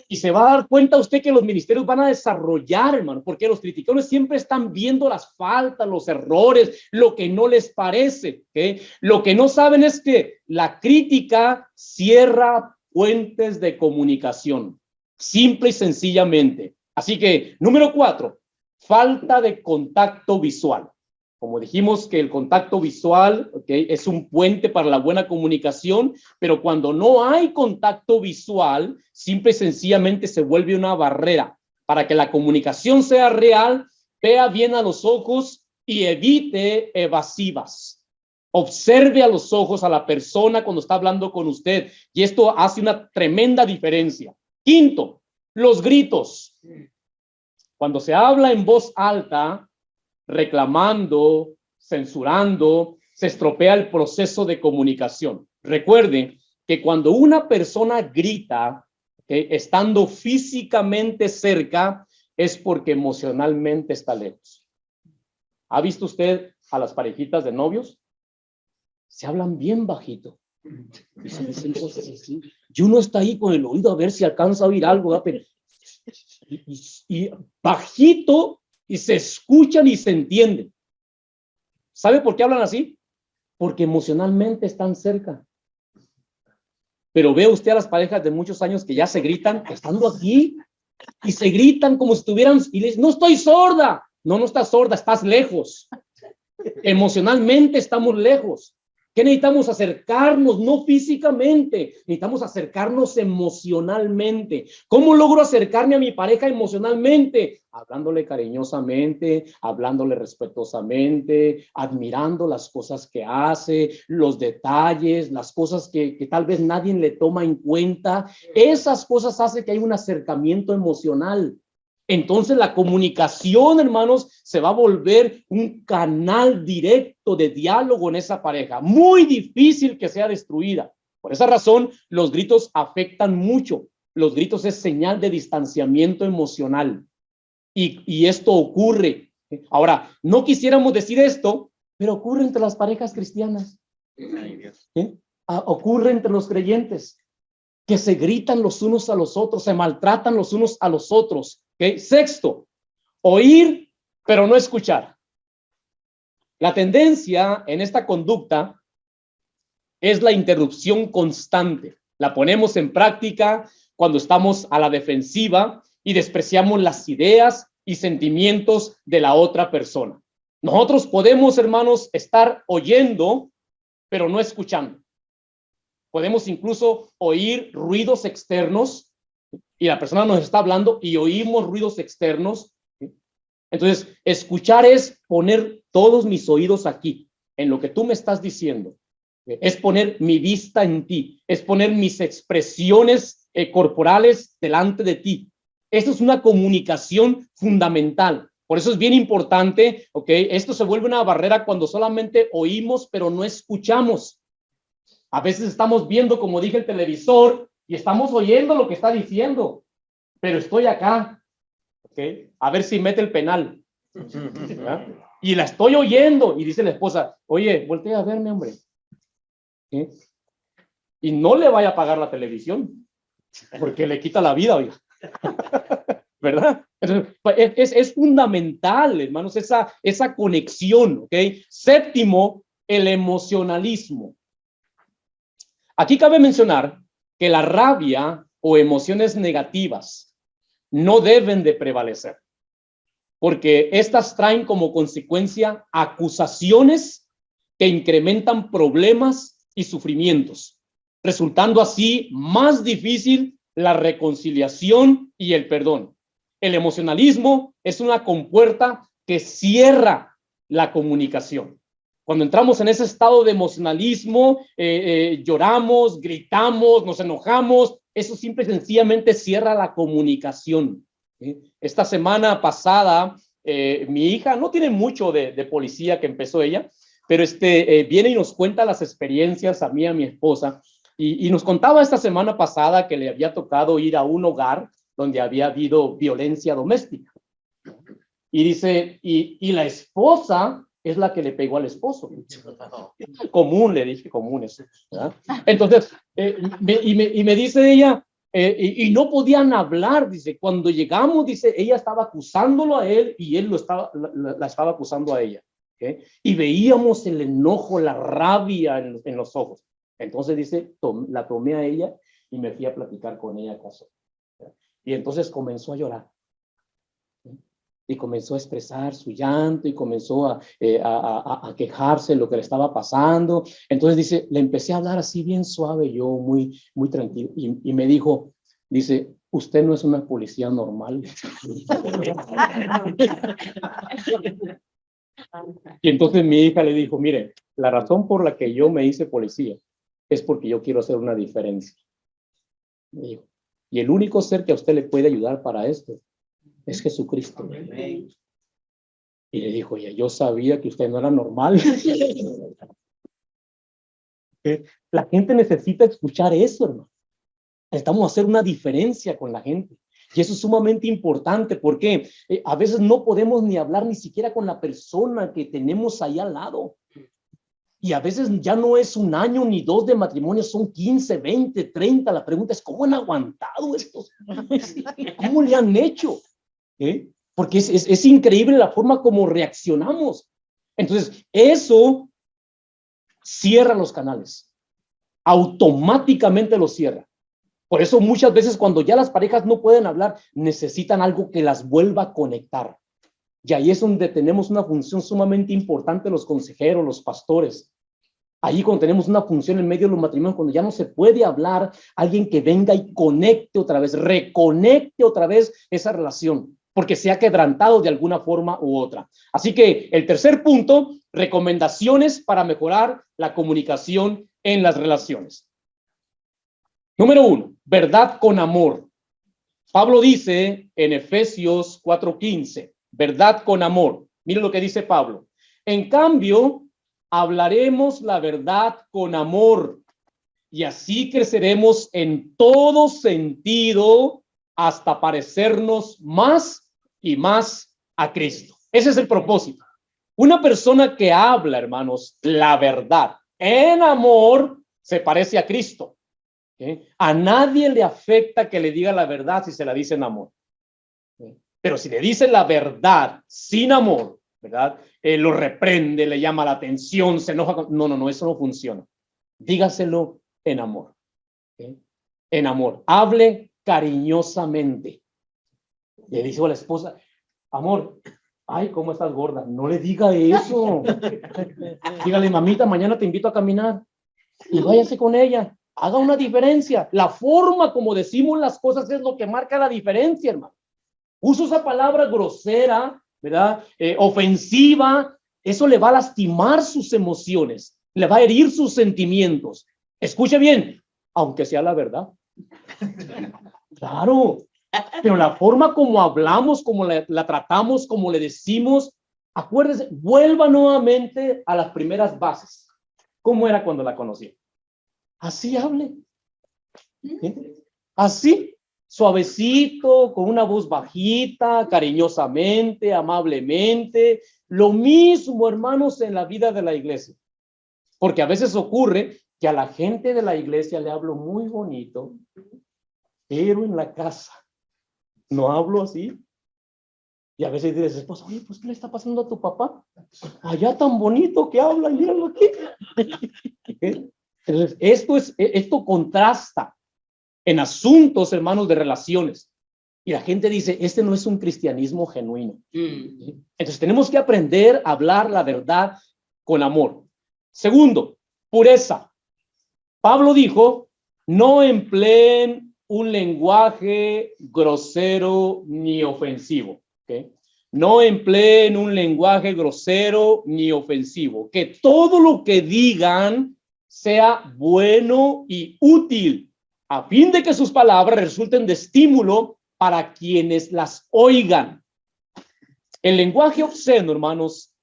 Y se va a dar cuenta usted que los ministerios van a desarrollar, hermano, porque los criticones siempre están viendo las faltas, los errores, lo que no les parece. ¿Okay? Lo que no saben es que la crítica cierra puentes de comunicación, simple y sencillamente. Así que, número 4, falta de contacto visual. Como dijimos que el contacto visual, ¿okay? Es un puente para la buena comunicación, pero cuando no hay contacto visual, simple y sencillamente se vuelve una barrera. Para que la comunicación sea real, vea bien a los ojos y evite evasivas. Observe a los ojos a la persona cuando está hablando con usted y esto hace una tremenda diferencia. Quinto, los gritos. Cuando se habla en voz alta, reclamando, censurando, se estropea el proceso de comunicación. Recuerde que cuando una persona grita, estando físicamente cerca, es porque emocionalmente está lejos. ¿Ha visto usted a las parejitas de novios? Se hablan bien bajito. Y se dicen cosas así. Y uno está ahí con el oído a ver si alcanza a oír algo, ¿verdad? Pero, y bajito, y se escuchan y se entienden. ¿Sabe por qué hablan así? Porque emocionalmente están cerca. Pero ve usted a las parejas de muchos años que ya se gritan estando aquí, y se gritan como si estuvieran, y les no estoy sorda. No, no estás sorda, estás lejos. Emocionalmente estamos lejos. ¿Qué necesitamos? Acercarnos, no físicamente, necesitamos acercarnos emocionalmente. ¿Cómo logro acercarme a mi pareja emocionalmente? Hablándole cariñosamente, hablándole respetuosamente, admirando las cosas que hace, los detalles, las cosas que tal vez nadie le toma en cuenta. Esas cosas hacen que haya un acercamiento emocional. Entonces la comunicación, hermanos, se va a volver un canal directo de diálogo en esa pareja. Muy difícil que sea destruida. Por esa razón, los gritos afectan mucho. Los gritos es señal de distanciamiento emocional. Y esto ocurre. Ahora, no quisiéramos decir esto, pero ocurre entre las parejas cristianas. Ocurre entre los creyentes, que se gritan los unos a los otros, se maltratan los unos a los otros. ¿Okay? Sexto, oír, pero no escuchar. La tendencia en esta conducta es la interrupción constante. La ponemos en práctica cuando estamos a la defensiva y despreciamos las ideas y sentimientos de la otra persona. Nosotros podemos, hermanos, estar oyendo, pero no escuchando. Podemos incluso oír ruidos externos y la persona nos está hablando y oímos ruidos externos. Entonces, escuchar es poner todos mis oídos aquí, en lo que tú me estás diciendo. Es poner mi vista en ti, es poner mis expresiones corporales delante de ti. Esto es una comunicación fundamental. Por eso es bien importante, ¿ok? Esto se vuelve una barrera cuando solamente oímos, pero no escuchamos. A veces estamos viendo, como dije, el televisor y estamos oyendo lo que está diciendo, pero estoy acá, ¿ok? A ver si mete el penal. ¿Verdad? Y la estoy oyendo y dice la esposa, oye, voltea a verme, hombre. ¿Sí? Y no le vaya a apagar la televisión, porque le quita la vida, oiga. ¿Verdad? Entonces, es fundamental, hermanos, esa conexión, ¿ok? Séptimo, el emocionalismo. Aquí cabe mencionar que la rabia o emociones negativas no deben de prevalecer, porque estas traen como consecuencia acusaciones que incrementan problemas y sufrimientos, resultando así más difícil la reconciliación y el perdón. El emocionalismo es una compuerta que cierra la comunicación. Cuando entramos en ese estado de emocionalismo, lloramos, gritamos, nos enojamos, eso simple y sencillamente cierra la comunicación. Esta semana pasada, mi hija no tiene mucho de policía que empezó ella, pero viene y nos cuenta las experiencias a mí y a mi esposa, y nos contaba esta semana pasada que le había tocado ir a un hogar donde había habido violencia doméstica. Y dice, y la esposa es la que le pegó al esposo. Común, le dije, común eso. ¿Verdad? Entonces, me dice ella, y no podían hablar, dice, cuando llegamos, dice, ella estaba acusándolo a él y él la estaba acusando a ella. ¿Okay? Y veíamos el enojo, la rabia en los ojos. Entonces dice, la tomé a ella y me fui a platicar con ella acaso. Y entonces comenzó a llorar. Y comenzó a expresar su llanto y comenzó a quejarse de lo que le estaba pasando. Entonces dice, le empecé a hablar así bien suave, yo muy, muy tranquilo. Y me dijo, dice, usted no es una policía normal. Y entonces mi hija le dijo, mire, la razón por la que yo me hice policía es porque yo quiero hacer una diferencia. Me dijo, y el único ser que a usted le puede ayudar para esto es Jesucristo. Y le dijo, ya yo sabía que usted no era normal. La gente necesita escuchar eso, hermano. Necesitamos hacer una diferencia con la gente. Y eso es sumamente importante porque a veces no podemos ni hablar ni siquiera con la persona que tenemos ahí al lado. Y a veces ya no es un año ni dos de matrimonio, son 15, 20, 30. La pregunta es, ¿cómo han aguantado estos? ¿Cómo le han hecho? Porque es increíble la forma como reaccionamos. Entonces, eso cierra los canales. Automáticamente los cierra. Por eso muchas veces cuando ya las parejas no pueden hablar, necesitan algo que las vuelva a conectar. Y ahí es donde tenemos una función sumamente importante los consejeros, los pastores. Ahí cuando tenemos una función en medio de los matrimonios, cuando ya no se puede hablar, alguien que venga y conecte otra vez, reconecte otra vez esa relación, porque se ha quebrantado de alguna forma u otra. Así que el tercer punto, recomendaciones para mejorar la comunicación en las relaciones. Número 1, verdad con amor. Pablo dice en Efesios 4:15, verdad con amor. Miren lo que dice Pablo. En cambio, hablaremos la verdad con amor y así creceremos en todo sentido hasta parecernos más y más a Cristo. Ese es el propósito. Una persona que habla, hermanos, la verdad en amor se parece a Cristo. A nadie le afecta que le diga la verdad si se la dice en amor. Pero si le dice la verdad sin amor, ¿verdad? Lo reprende, le llama la atención, se enoja. No, eso no funciona. Dígaselo en amor. En amor. Hable cariñosamente. Le dice a la esposa, amor, ay, ¿cómo estás gorda? No le diga eso. Dígale, mamita, mañana te invito a caminar. Y váyase con ella. Haga una diferencia. La forma como decimos las cosas es lo que marca la diferencia, hermano. Uso esa palabra grosera, ¿verdad? Ofensiva. Eso le va a lastimar sus emociones. Le va a herir sus sentimientos. Escuche bien, aunque sea la verdad. Claro. Pero la forma como hablamos, como la tratamos, como le decimos, acuérdese, vuelva nuevamente a las primeras bases. ¿Cómo era cuando la conocí? Así hable. Así, suavecito, con una voz bajita, cariñosamente, amablemente. Lo mismo, hermanos, en la vida de la iglesia. Porque a veces ocurre que a la gente de la iglesia le hablo muy bonito, pero en la casa no hablo así. Y a veces dices, esposa, oye, pues, ¿qué le está pasando a tu papá? Allá tan bonito que habla, míralo aquí. Entonces, esto contrasta en asuntos, hermanos, de relaciones. Y la gente dice, este no es un cristianismo genuino. Entonces tenemos que aprender a hablar la verdad con amor. Segundo, pureza. Pablo dijo, no empleen un lenguaje grosero ni ofensivo. No empleen un lenguaje grosero ni ofensivo. Que todo lo que digan sea bueno y útil, a fin de que sus palabras resulten de estímulo para quienes las oigan. El lenguaje obsceno, hermanos,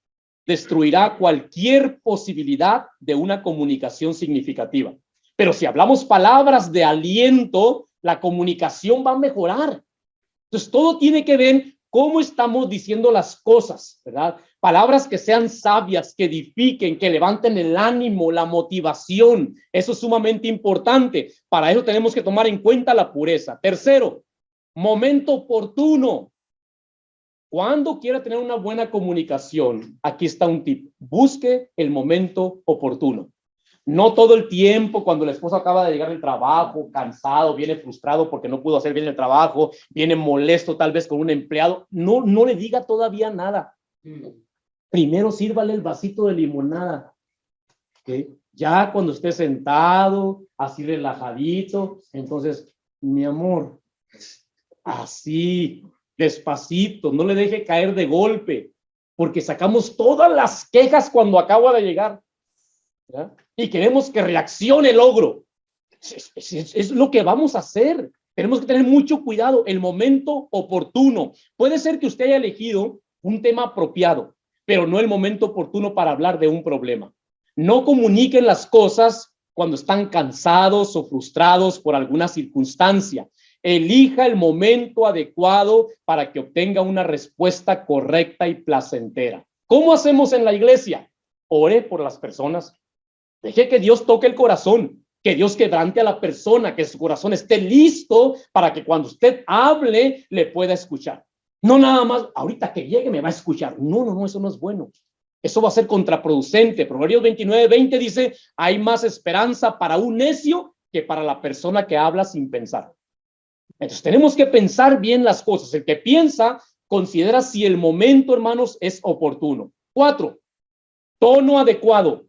destruirá cualquier posibilidad de una comunicación significativa. Pero si hablamos palabras de aliento, la comunicación va a mejorar. Entonces, todo tiene que ver cómo estamos diciendo las cosas, ¿verdad? Palabras que sean sabias, que edifiquen, que levanten el ánimo, la motivación. Eso es sumamente importante. Para eso tenemos que tomar en cuenta la pureza. Tercero, momento oportuno. Cuando quiera tener una buena comunicación, aquí está un tip. Busque el momento oportuno. No todo el tiempo, cuando el esposo acaba de llegar del trabajo, cansado, viene frustrado porque no pudo hacer bien el trabajo, viene molesto tal vez con un empleado, no le diga todavía nada. Primero sírvale el vasito de limonada. Ya cuando esté sentado, así relajadito, entonces, mi amor, así, despacito, no le deje caer de golpe, porque sacamos todas las quejas cuando acaba de llegar. ¿Ya? Y queremos que reaccione el ogro. Es lo que vamos a hacer. Tenemos que tener mucho cuidado. El momento oportuno. Puede ser que usted haya elegido un tema apropiado, pero no el momento oportuno para hablar de un problema. No comuniquen las cosas cuando están cansados o frustrados por alguna circunstancia. Elija el momento adecuado para que obtenga una respuesta correcta y placentera. ¿Cómo hacemos en la iglesia? Ore por las personas. Deje que Dios toque el corazón, que Dios quebrante a la persona, que su corazón esté listo para que cuando usted hable le pueda escuchar. No nada más, ahorita que llegue me va a escuchar. No, eso no es bueno. Eso va a ser contraproducente. Proverbios 29:20 dice, hay más esperanza para un necio que para la persona que habla sin pensar. Entonces tenemos que pensar bien las cosas. El que piensa, considera si el momento, hermanos, es oportuno. 4, tono adecuado.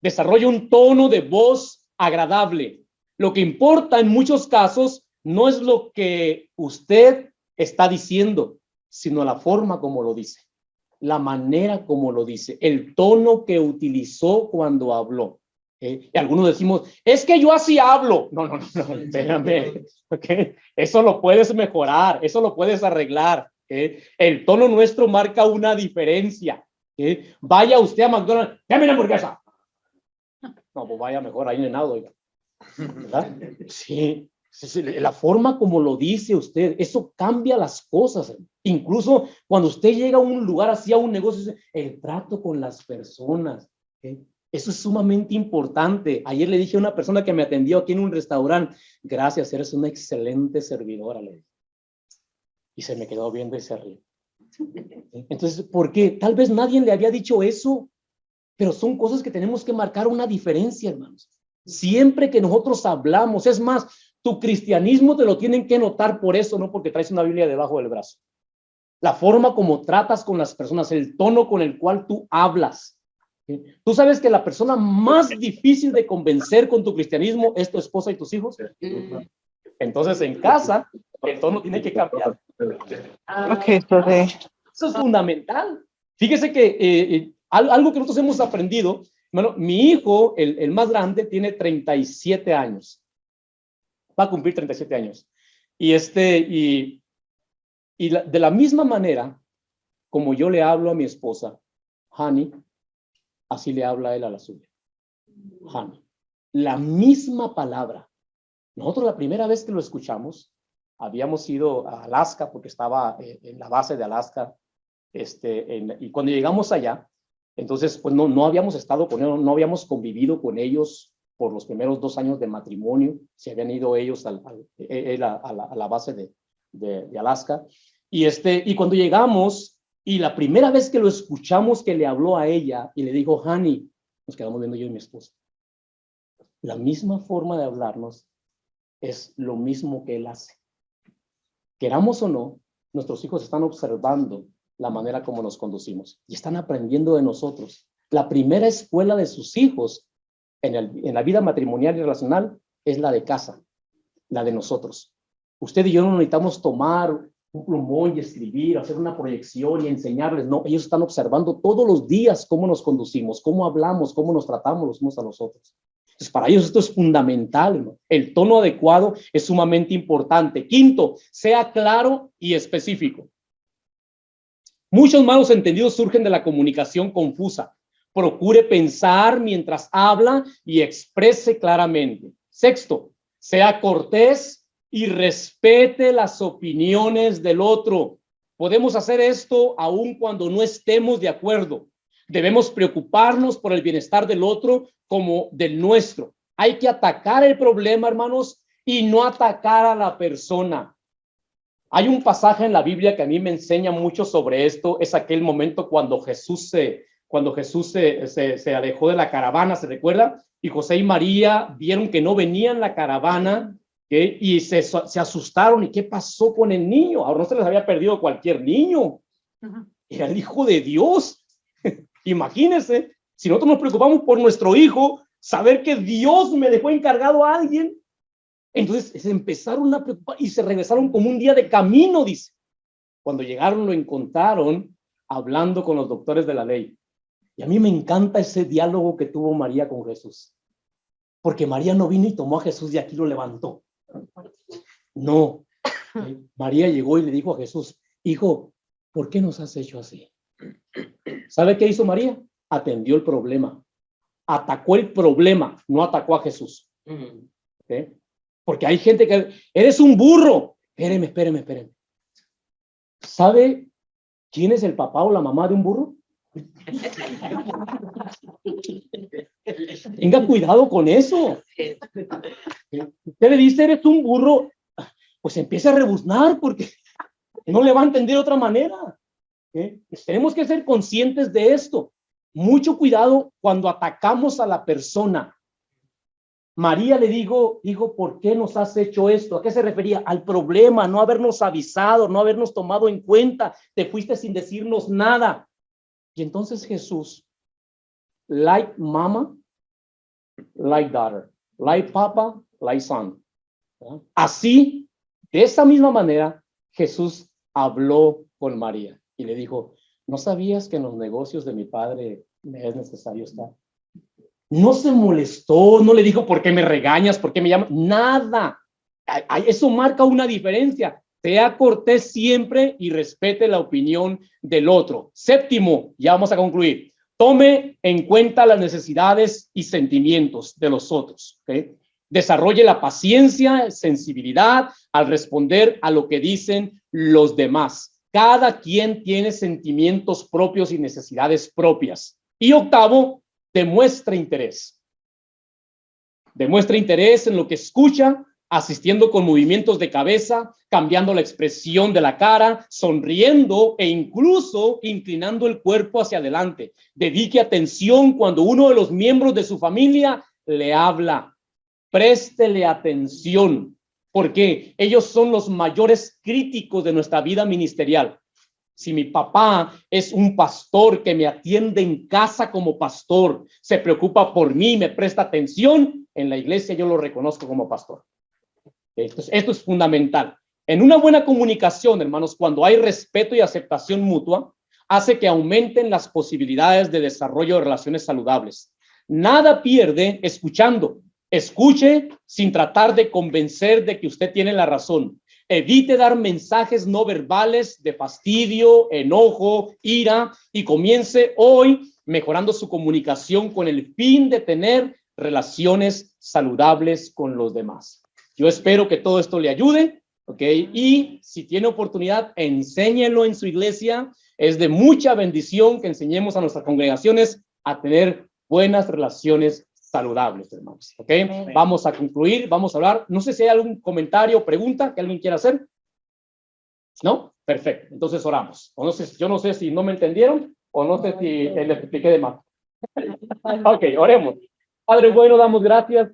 Desarrolla un tono de voz agradable. Lo que importa en muchos casos no es lo que usted está diciendo, sino la forma como lo dice, la manera como lo dice, el tono que utilizó cuando habló. Y algunos decimos, es que yo así hablo. No, espérame. Okay. Eso lo puedes mejorar, eso lo puedes arreglar. El tono nuestro marca una diferencia. Vaya usted a McDonald's, dame una hamburguesa. No, pues vaya mejor ahí en oiga. ¿Verdad? Sí, la forma como lo dice usted, eso cambia las cosas. Incluso cuando usted llega a un lugar así, a un negocio, el trato con las personas. Eso es sumamente importante. Ayer le dije a una persona que me atendió aquí en un restaurante, gracias, eres una excelente servidora, le dije. Y se me quedó viendo y se rió. Entonces, ¿por qué? Tal vez nadie le había dicho eso. Pero son cosas que tenemos que marcar una diferencia, hermanos. Siempre que nosotros hablamos, es más, tu cristianismo te lo tienen que notar por eso, no porque traes una Biblia debajo del brazo. La forma como tratas con las personas, el tono con el cual tú hablas. Tú sabes que la persona más difícil de convencer con tu cristianismo es tu esposa y tus hijos. Entonces, en casa, el tono tiene que cambiar. Eso es fundamental. Fíjese que algo que nosotros hemos aprendido, bueno, mi hijo, el más grande, tiene 37 años. Va a cumplir 37 años. De la misma manera, como yo le hablo a mi esposa, Honey, así le habla él a la suya. Honey. La misma palabra. Nosotros la primera vez que lo escuchamos, habíamos ido a Alaska, porque estaba en la base de Alaska, y cuando llegamos allá, entonces pues no habíamos estado con ellos, no habíamos convivido con ellos por los primeros 2 años de matrimonio. Se habían ido ellos a la base de Alaska, y cuando llegamos, y la primera vez que lo escuchamos que le habló a ella y le dijo Honey, nos quedamos viendo yo y mi esposa. La misma forma de hablarnos es lo mismo que él hace. Queramos o no, nuestros hijos están observando la manera como nos conducimos y están aprendiendo de nosotros. La primera escuela de sus hijos en la vida matrimonial y relacional es la de casa, la de nosotros. Usted y yo no necesitamos tomar un plumón y escribir, hacer una proyección y enseñarles. No, ellos están observando todos los días cómo nos conducimos, cómo hablamos, cómo nos tratamos los unos a los otros. Entonces, para ellos esto es fundamental, ¿no? El tono adecuado es sumamente importante. 5, sea claro y específico. Muchos malos entendidos surgen de la comunicación confusa. Procure pensar mientras habla y exprese claramente. 6, sea cortés y respete las opiniones del otro. Podemos hacer esto aun cuando no estemos de acuerdo. Debemos preocuparnos por el bienestar del otro como del nuestro. Hay que atacar el problema, hermanos, y no atacar a la persona. Hay un pasaje en la Biblia que a mí me enseña mucho sobre esto. Es aquel momento cuando Jesús se alejó de la caravana, ¿se recuerda? Y José y María vieron que no venía en la caravana, ¿okay? Y se asustaron. ¿Y qué pasó con el niño? Ahora no se les había perdido cualquier niño. Era el Hijo de Dios. Imagínense, si nosotros nos preocupamos por nuestro hijo, saber que Dios me dejó encargado a alguien. Entonces se empezaron a preocupar y se regresaron como un día de camino, dice. Cuando llegaron lo encontraron hablando con los doctores de la ley. Y a mí me encanta ese diálogo que tuvo María con Jesús. Porque María no vino y tomó a Jesús y aquí lo levantó. No. María llegó y le dijo a Jesús, hijo, ¿por qué nos has hecho así? ¿Sabe qué hizo María? Atendió el problema. atacó el problema, no atacó a Jesús. ¿Okay? Porque hay gente que, eres un burro. Espéreme. ¿Sabe quién es el papá o la mamá de un burro? Tenga cuidado con eso. Usted le dice, eres un burro, pues empieza a rebuznar porque no le va a entender de otra manera. Tenemos que ser conscientes de esto. Mucho cuidado cuando atacamos a la persona. María le dijo, ¿por qué nos has hecho esto? ¿A qué se refería? Al problema, no habernos avisado, no habernos tomado en cuenta. Te fuiste sin decirnos nada. Y entonces Jesús, like mama, like daughter, like papa, like son. Así, de esa misma manera, Jesús habló con María y le dijo, ¿no sabías que en los negocios de mi padre me es necesario estar? No se molestó, no le dijo, ¿por qué me regañas? ¿Por qué me llamas? Nada. Eso marca una diferencia. Sea cortés siempre y respete la opinión del otro. Séptimo, ya vamos a concluir. Tome en cuenta las necesidades y sentimientos de los otros. ¿Okay? Desarrolle la paciencia, sensibilidad al responder a lo que dicen los demás. Cada quien tiene sentimientos propios y necesidades propias. Y octavo, demuestra interés. Demuestra interés en lo que escucha, asistiendo con movimientos de cabeza, cambiando la expresión de la cara, sonriendo e incluso inclinando el cuerpo hacia adelante. Dedique atención cuando uno de los miembros de su familia le habla. Préstele atención, porque ellos son los mayores críticos de nuestra vida ministerial. Si mi papá es un pastor que me atiende en casa como pastor, se preocupa por mí, me presta atención, en la iglesia yo lo reconozco como pastor. Esto es fundamental. En una buena comunicación, hermanos, cuando hay respeto y aceptación mutua, hace que aumenten las posibilidades de desarrollo de relaciones saludables. Nada pierde escuchando. Escuche sin tratar de convencer de que usted tiene la razón. Evite dar mensajes no verbales de fastidio, enojo, ira y comience hoy mejorando su comunicación con el fin de tener relaciones saludables con los demás. Yo espero que todo esto le ayude, ¿ok? Y si tiene oportunidad, enséñelo en su iglesia. Es de mucha bendición que enseñemos a nuestras congregaciones a tener buenas relaciones saludables, hermanos, ¿ok? Vamos a concluir, vamos a hablar. No sé si hay algún comentario o pregunta que alguien quiera hacer. ¿No? Perfecto. Entonces oramos. O no sé, yo no sé si no me entendieron o no sé si les expliqué de más. Ok, oremos. Padre bueno, damos gracias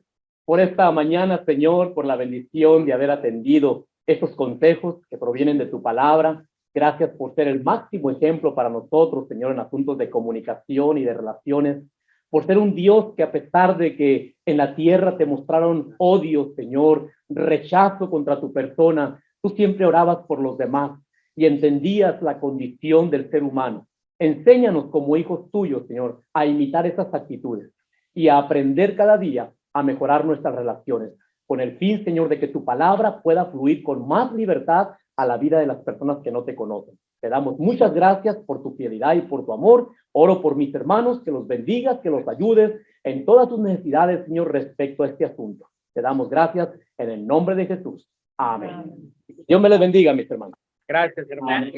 por esta mañana, Señor, por la bendición de haber atendido estos consejos que provienen de tu palabra. Gracias por ser el máximo ejemplo para nosotros, Señor, en asuntos de comunicación y de relaciones. Por ser un Dios que a pesar de que en la tierra te mostraron odio, Señor, rechazo contra tu persona, tú siempre orabas por los demás y entendías la condición del ser humano. Enséñanos como hijos tuyos, Señor, a imitar esas actitudes y a aprender cada día a mejorar nuestras relaciones, con el fin, Señor, de que tu palabra pueda fluir con más libertad a la vida de las personas que no te conocen. Te damos muchas gracias por tu fidelidad y por tu amor. Oro por mis hermanos, que los bendigas, que los ayudes en todas sus necesidades, Señor, respecto a este asunto. Te damos gracias en el nombre de Jesús. Amén. Dios me les bendiga, mis hermanos. Gracias, hermano. Amén.